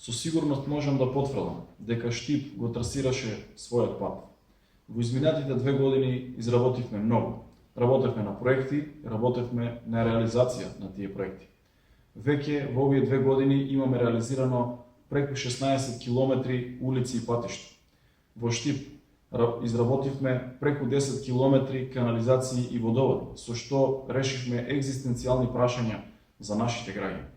Со сигурност можам да потврдам дека Штип го трасираше својот пат. Во изминатите 2 години изработивме многу. Работевме на проекти, работевме на реализација на тие проекти. Веќе во овие 2 години имаме реализирано преку 16 километри улици и патишта. Во Штип изработивме преку 10 километри канализации и водоводи, со што решивме екзистенцијални прашања за нашите граѓани.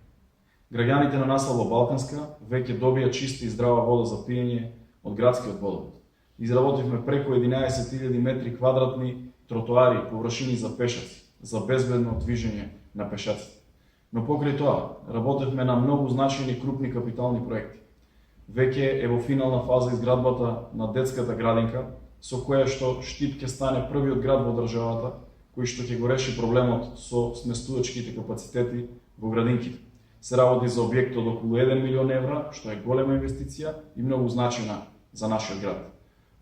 Граѓаните на населба Балканска веќе добија чиста и здрава вода за пиење од градскиот водовод. Изработивме преку 11.000 метри квадратни тротоари и површини за пешаци, за безбедно движење на пешаците. Но покрај тоа, работевме на многу значајни крупни капитални проекти. Веќе е во финална фаза изградбата на детската градинка, со која што Штип ќе стане првиот град во државата кој што ќе го реши проблемот со сместувачките капацитети во градинките. Се работи за објект од околу 1 милион евра, што е голема инвестиција и многу значајна за нашиот град.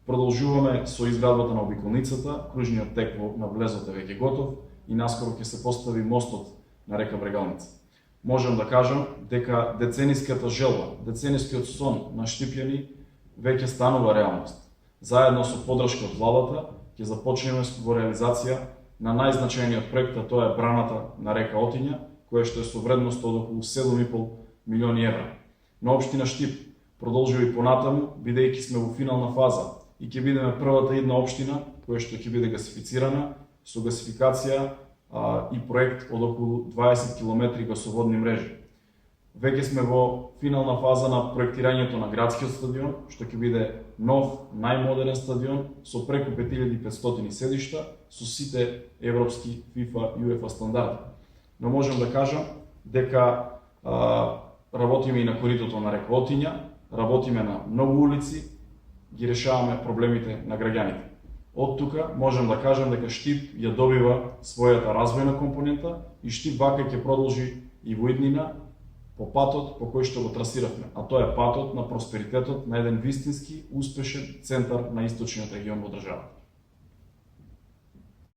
Продолжуваме со изградбата на обиколницата, кружниот тек на влезот е веќе готов и наскоро ќе се постави мостот на река Брегалница. Можам да кажам дека децениската желба, деценискиот сон на штипјани веќе станува реалност. Заедно со подршка од владата ќе започнеме во реализација на најзначајниот проект, а тоа е браната на река Отиња, која што е со вредност од околу 7,5 милиони евра. Но општина Штип продолжува и понатаму, бидејќи сме во финална фаза и ќе бидеме првата една општина која што ќе биде гасифицирана со гасификација и проект од околу 20 км гасоводни мрежи. Веќе сме во финална фаза на проектирањето на градскиот стадион, што ќе биде нов, најмодерен стадион со преку 5500 седишта, со сите европски FIFA и UEFA стандарди. Но можам да кажам дека работиме и на коритото на река Отиња, работиме на многу улици, ги решаваме проблемите на граѓаните. Од тука можам да кажам дека Штип ја добива својата развојна компонента и Штип вака ќе продолжи и во иднина по патот по кој што го трасиравме, а тоа е патот на просперитетот на еден вистински успешен центар на источниот регион во државата.